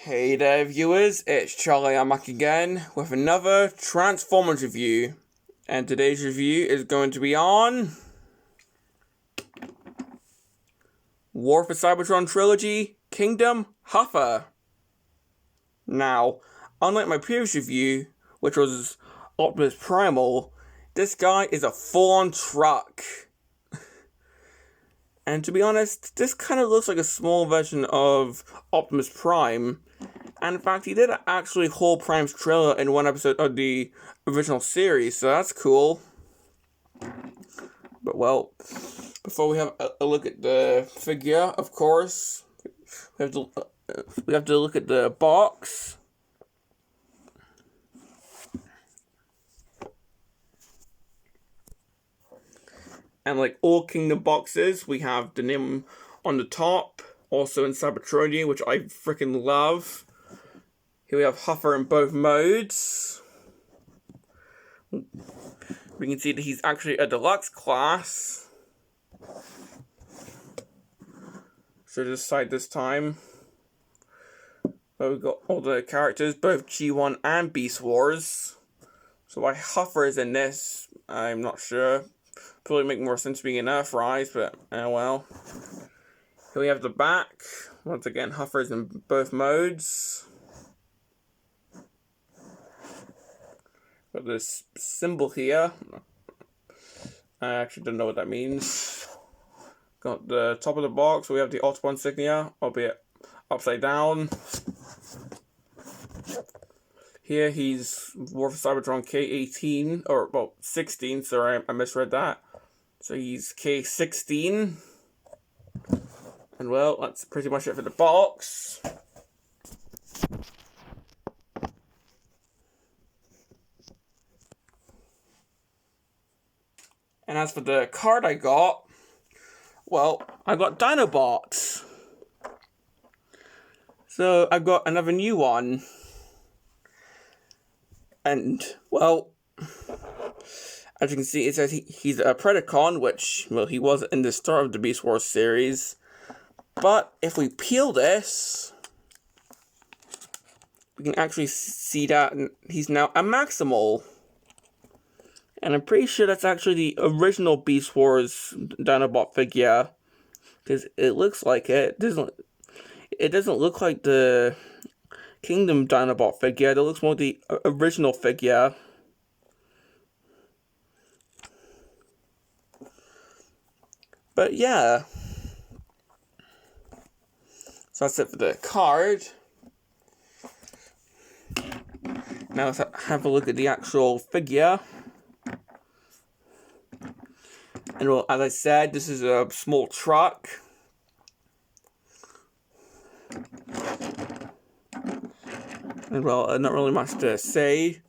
Hey there viewers, it's Charlie. I'm back again with another Transformers review, and today's review is going to be on War for Cybertron Trilogy, Kingdom Huffer. Now, unlike my previous review, which was Optimus Primal, this guy is a full-on truck. And to be honest, this kind of looks like a small version of Optimus Prime. And in fact, he did actually hold Prime's trailer in one episode of the original series, so that's cool. But well, before we have a look at the figure, of course, we have to look at the box. And like all Kingdom boxes, we have the name on the top, also in Cybertronian, which I freaking love. Here we have Huffer in both modes. We can see that he's actually a deluxe class. So this side this time. But we've got all the characters, both G1 and Beast Wars. So why Huffer is in this, I'm not sure. Probably make more sense being an Earthrise, but well. Here we have the back. Once again, Huffer's in both modes. Got this symbol here. I actually don't know what that means. Got the top of the box. We have the Autobot insignia, albeit upside down. Here he's War for Cybertron K18, or well, 16. Sorry, I misread that. So he's K16. And well, that's pretty much it for the box. And as for the card I got, well, I got Dinobots. So I've got another new one. And, well, as you can see, it says he's a Predacon, which, well, he was in the start of the Beast Wars series. But if we peel this, we can actually see that he's now a Maximal. And I'm pretty sure that's actually the original Beast Wars Dinobot figure, because it looks like it. It doesn't look like the Kingdom Dinobot figure. It looks more like the original figure. But yeah. So that's it for the card. Now let's have a look at the actual figure. And well, as I said, this is a small truck. And well, not really much to say.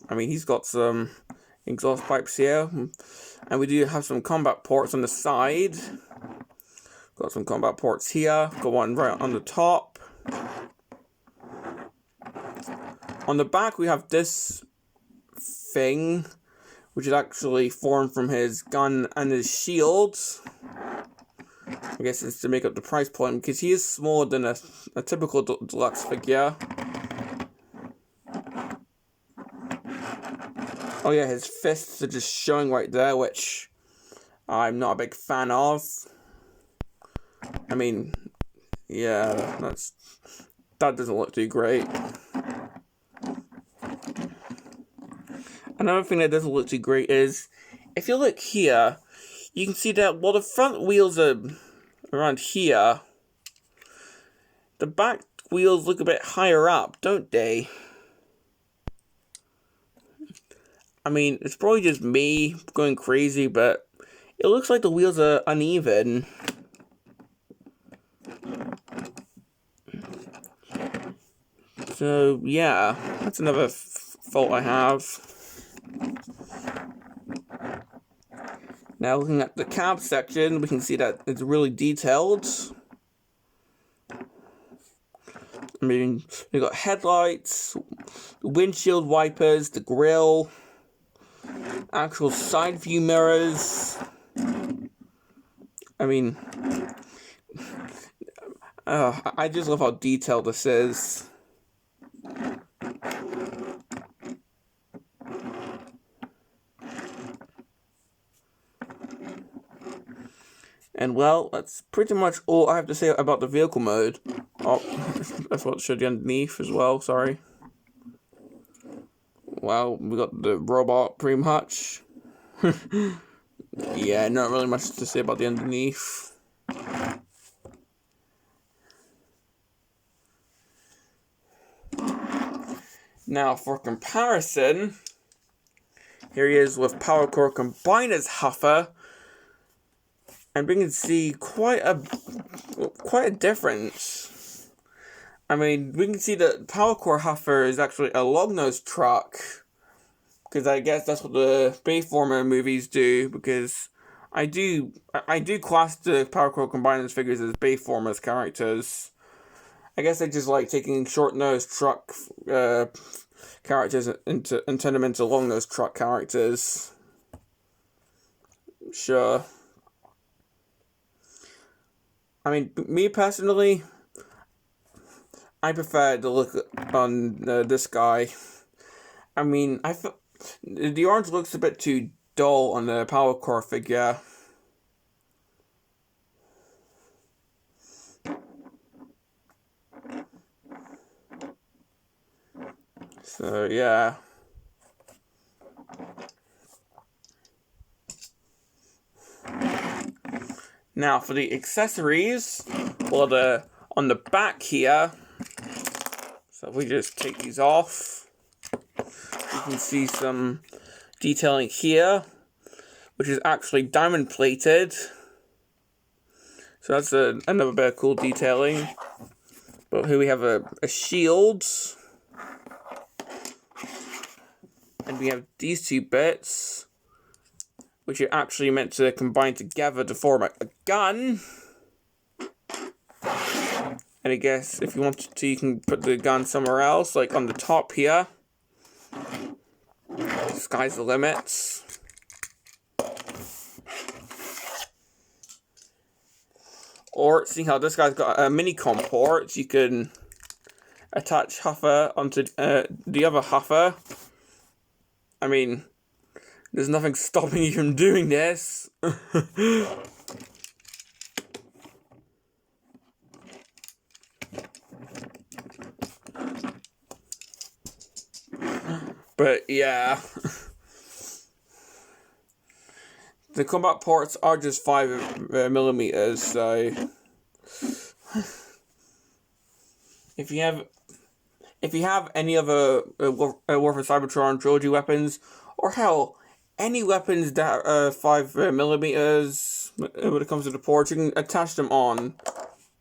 I mean, he's got some exhaust pipes here. And we do have some combat ports on the side. Got some combat ports here. Got one right on the top. On the back, we have this thing, which is actually formed from his gun and his shield. I guess it's to make up the price point, because he is smaller than a typical deluxe figure. Oh yeah, his fists are just showing right there, which I'm not a big fan of. I mean, yeah, that doesn't look too great. Another thing that doesn't look too great is, if you look here, you can see that while the front wheels are around here, the back wheels look a bit higher up, don't they? I mean, it's probably just me going crazy, but it looks like the wheels are uneven. So, yeah, that's another fault I have. Now, looking at the cab section, we can see that it's really detailed. I mean, we got headlights, windshield wipers, the grille, actual side view mirrors. I mean, I just love how detailed this is. And well, that's pretty much all I have to say about the vehicle mode. Oh, I forgot to show you underneath as well, sorry. Well, we got the robot pretty much. Yeah, not really much to say about the underneath. Now, for comparison, here he is with Power Core combined as Huffer, and we can see quite a difference. I mean, we can see that Power Core Huffer is actually a long-nosed truck, because I guess that's what the Bayformer movies do. Because I do class the Power Core combined figures as Bayformer's characters. I guess I just like taking short-nosed truck characters and turn them into long-nosed truck characters. Sure. I mean, me personally, I prefer the look on this guy. I mean, the orange looks a bit too dull on the Power Core figure. So, yeah. Now, for the accessories, well, on the back here, so if we just take these off, you can see some detailing here, which is actually diamond plated. So that's another bit of cool detailing. But here we have a shield. And we have these two bits, which are actually meant to combine together to form a gun. And I guess if you wanted to, you can put the gun somewhere else, like on the top here. Sky's the limit. Or, seeing how this guy's got a mini-com port, you can attach Huffer onto the other Huffer. I mean, there's nothing stopping you from doing this. But yeah. The combat ports are just 5 millimeters, so if you have any other War for Cybertron trilogy weapons, or hell, any weapons that are 5 millimeters when it comes to the ports, you can attach them on.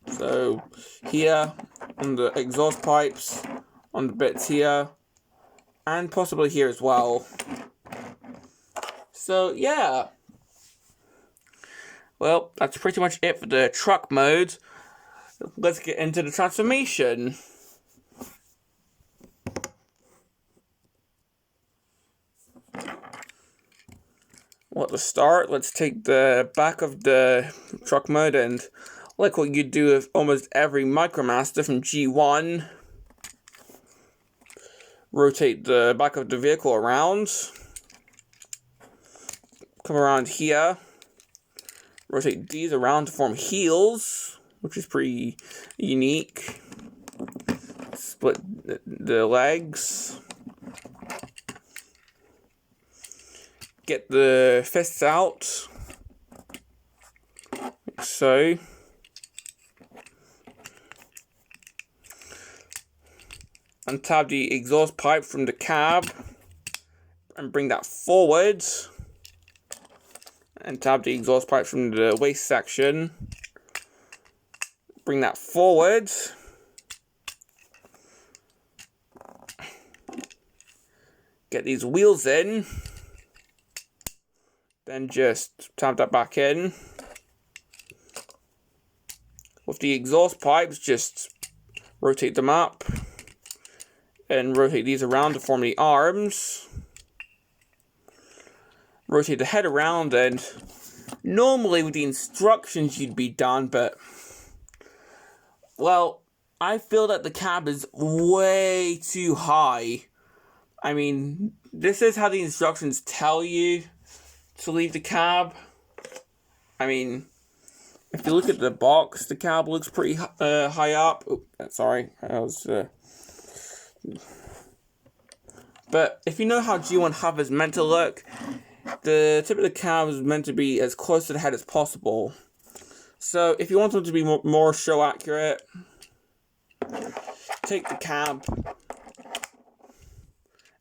So here, on the exhaust pipes, on the bits here, and possibly here as well. So yeah. Well, that's pretty much it for the truck mode. Let's get into the transformation. Well, to start, let's take the back of the truck mode, and like what you do with almost every Micromaster from G1, rotate the back of the vehicle around, come around here, rotate these around to form heels, which is pretty unique. Split the legs. Get the fists out, like so. Untab the exhaust pipe from the cab and bring that forward. And tab the exhaust pipe from the waist section. Bring that forward. Get these wheels in. Then just tab that back in. With the exhaust pipes, just rotate them up. And rotate these around to form the arms. Rotate the head around, and normally with the instructions you'd be done, but Well, I feel that the cab is way too high. I mean, this is how the instructions tell you to leave the cab. I mean, if you look at the box, the cab looks pretty high up. Oh, sorry, I was... But if you know how G1 Huffer is meant to look, the tip of the cab is meant to be as close to the head as possible. So if you want them to be more show accurate, take the cab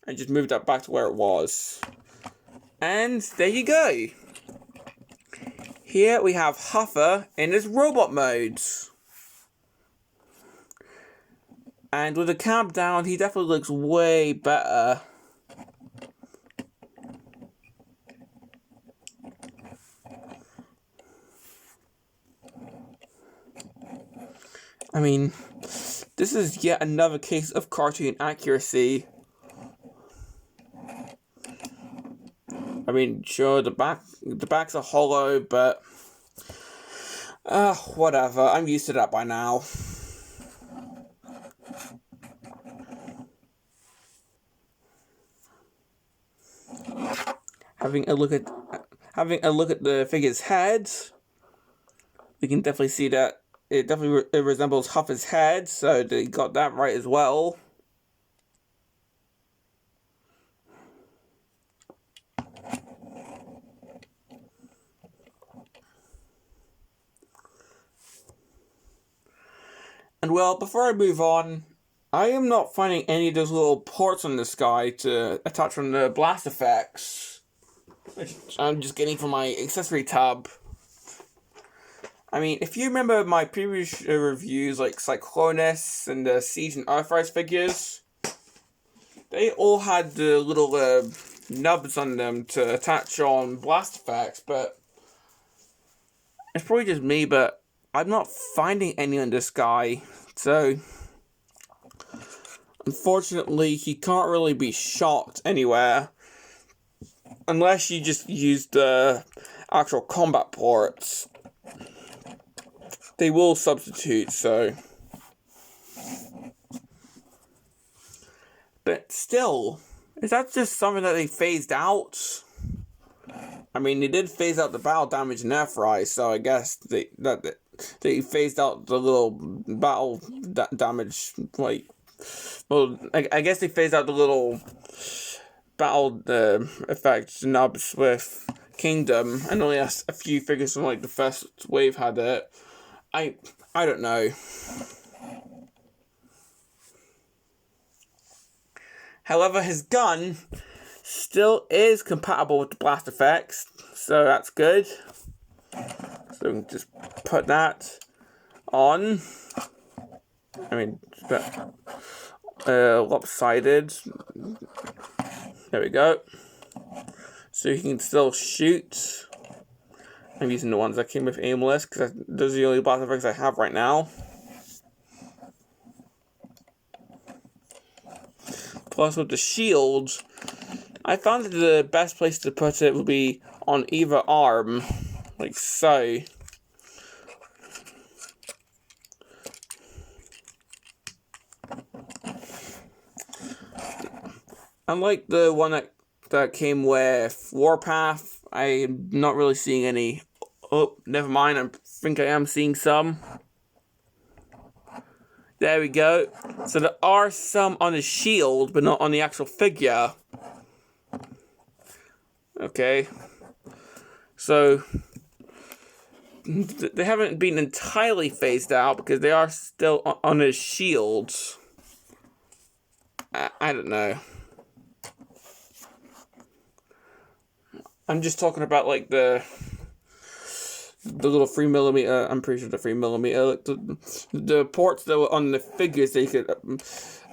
and just move that back to where it was. And there you go. Here we have Huffer in his robot mode. And with the cab down, he definitely looks way better. I mean, this is yet another case of cartoon accuracy. I mean, sure, the backs are hollow, but whatever. I'm used to that by now. Having a look at the figure's head, we can definitely see that it definitely resembles Huffer's head, so they got that right as well. And well, before I move on, I am not finding any of those little ports on this guy to attach from the blast effects, which I'm just getting from my accessory tab. I mean, if you remember my previous reviews, like Cyclonus and the Siege and Earthrise figures, they all had the little nubs on them to attach on blast effects, but it's probably just me, but I'm not finding any on this guy, so unfortunately he can't really be shot anywhere, unless you just use the actual combat ports. They will substitute, so. But still, is that just something that they phased out? I mean, they did phase out the battle damage in Earthrise, so I guess they phased out the little battle damage, like, well, I guess they phased out the little battle effect nubs with Kingdom, and only a few figures from, like, the first wave had it. I don't know. However, his gun still is compatible with the blast effects, so that's good. So we can just put that on. I mean, lopsided. There we go. So you can still shoot. I'm using the ones that came with aimless, because those are the only blast effects I have right now. Plus with the shield, I found that the best place to put it would be on either arm, like so. Unlike the one that came with Warpath, I'm not really seeing any. Oh, never mind, I think I am seeing some. There we go. So there are some on the shield, but not on the actual figure. Okay. So they haven't been entirely phased out because they are still on his shield. I don't know. I'm just talking about like the little 3mm, I'm pretty sure the 3mm, the ports that were on the figures they could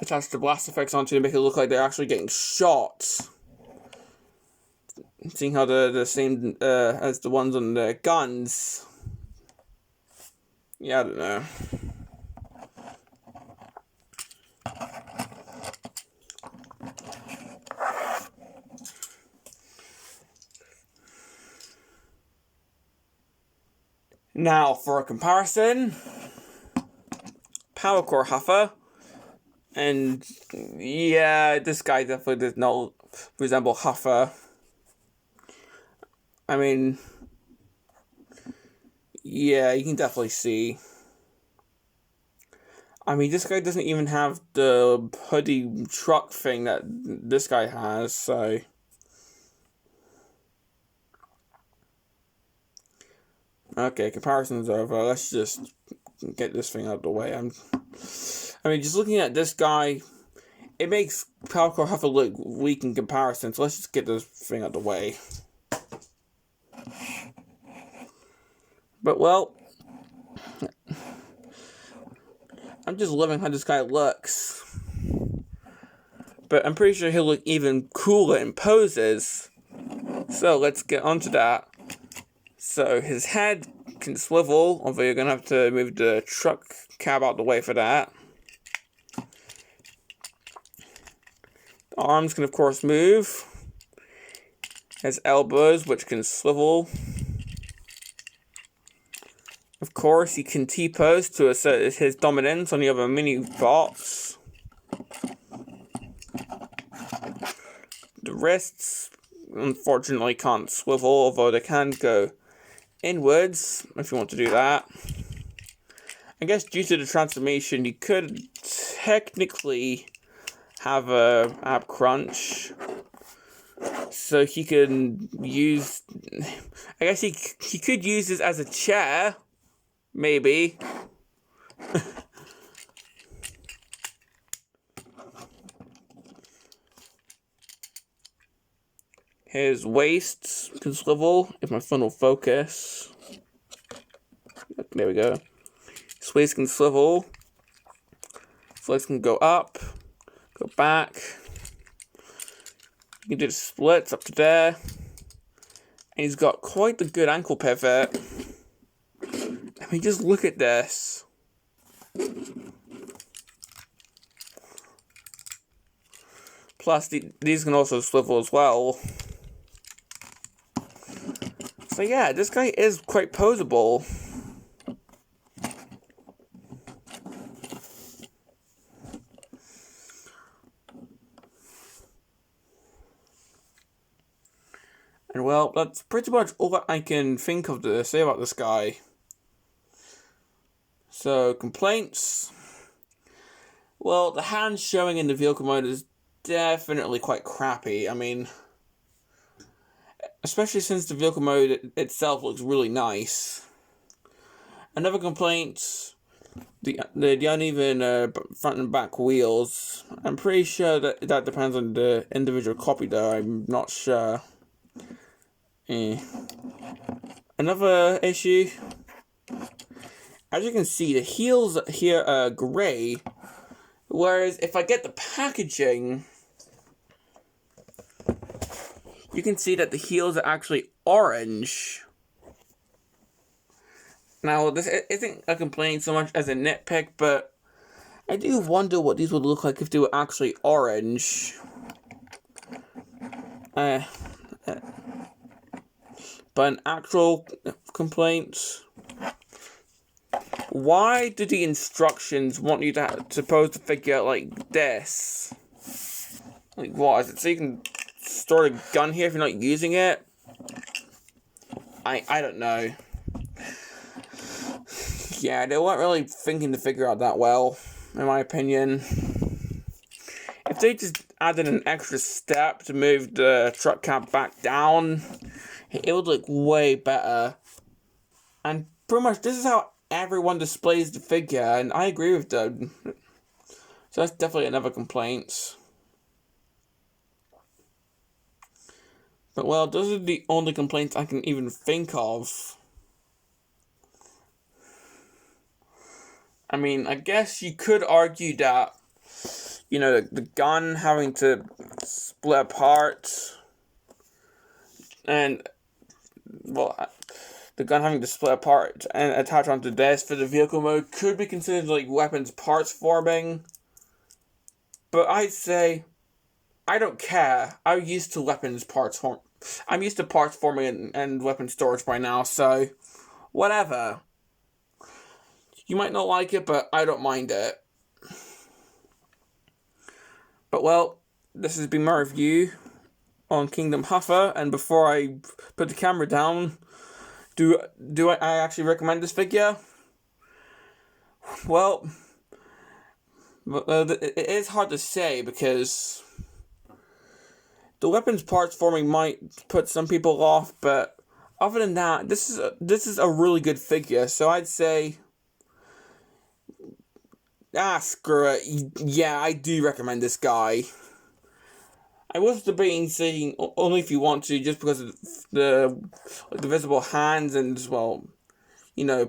attach the blast effects onto to make it look like they're actually getting shot. Seeing how the same as the ones on the guns. Yeah, I don't know. Now, for a comparison, Power Core Huffer. And yeah, this guy definitely does not resemble Huffer. I mean, yeah, you can definitely see. I mean, this guy doesn't even have the hoodie trukk thing that this guy has, so. Okay, comparison's over. Let's just get this thing out of the way. I mean, just looking at this guy, it makes Power Core Huffer look weak in comparison, so let's just get this thing out of the way. But, well, I'm just loving how this guy looks. But I'm pretty sure he'll look even cooler in poses. So, let's get onto that. So, his head can swivel, although you're going to have to move the truck cab out the way for that. The arms can, of course, move. His elbows, which can swivel. Of course, he can T-pose to assert his dominance on the other mini-bots. The wrists, unfortunately, can't swivel, although they can go inwards, if you want to do that. I guess due to the transformation, you could technically have a ab crunch. So he can use... I guess he could use this as a chair. Maybe. His waist can swivel, if my phone will focus. There we go. His waist can swivel. His legs can go up, go back. You can do the splits up to there. And he's got quite the good ankle pivot. I mean, just look at this. Plus, these can also swivel as well. So yeah, this guy is quite poseable. And well, that's pretty much all that I can think of to say about this guy. So, complaints. Well, the hand showing in the vehicle mode is definitely quite crappy. I mean, especially since the vehicle mode itself looks really nice. Another complaint, the uneven front and back wheels. I'm pretty sure that depends on the individual copy though, I'm not sure. Another issue, as you can see, the heels here are grey, whereas if I get the packaging, you can see that the heels are actually orange. Now, this isn't a complaint so much as a nitpick, but I do wonder what these would look like if they were actually orange. But an actual complaint, why do the instructions want you to pose the figure like this? Like, what is it? So you can store a gun here if you're not using it? I don't know. Yeah, they weren't really thinking the figure out that well, in my opinion. If they just added an extra step to move the truck cab back down, it would look way better. And pretty much this is how everyone displays the figure, and I agree with them. So that's definitely another complaint. But well, those are the only complaints I can even think of. I mean, I guess you could argue that, you know, the gun having to split apart, and, well, the gun having to split apart and attach onto this for the vehicle mode could be considered like weapons parts forming. But I'd say, I don't care. I'm used to weapons parts form. I'm used to parts forming and weapon storage by now, so whatever. You might not like it, but I don't mind it. But well, this has been my review on Kingdom Huffer, and before I put the camera down, do I actually recommend this figure? Well, it is hard to say because the weapons parts forming might put some people off, but other than that, this is a really good figure. So I'd say, screw it. Yeah, I do recommend this guy. I was debating saying only if you want to, just because of the visible hands and, well, you know,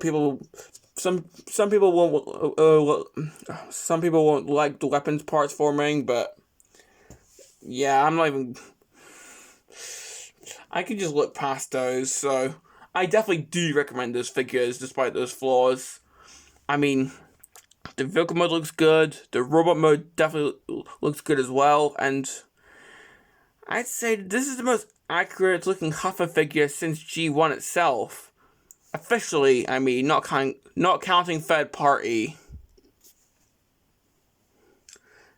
some people won't like the weapons parts forming, but yeah, I can just look past those. So I definitely do recommend those figures despite those flaws. I mean, the vehicle mode looks good, the robot mode definitely looks good as well, and I'd say this is the most accurate looking Huffer figure since G1 itself. Officially, I mean, not counting third party.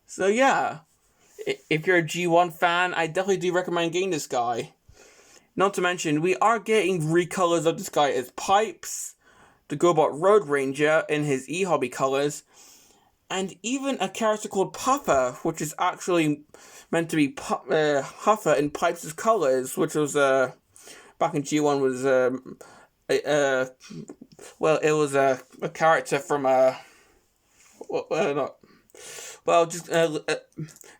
So yeah, if you're a G1 fan, I definitely do recommend getting this guy. Not to mention, we are getting recolors of this guy as Pipes, the GoBot Road Ranger in his e-hobby colors, and even a character called Puffer, which is actually meant to be Huffer in Pipes' colors, which was back in G1 was well, it was a character from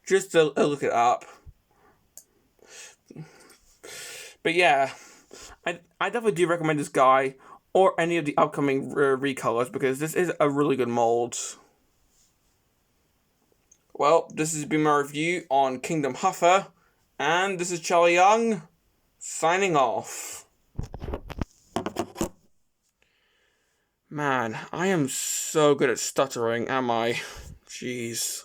just to look it up. But yeah, I definitely do recommend this guy or any of the upcoming recolors because this is a really good mold. Well, this has been my review on Kingdom Huffer, and this is Charlie Young, signing off. Man, I am so good at stuttering, am I? Jeez.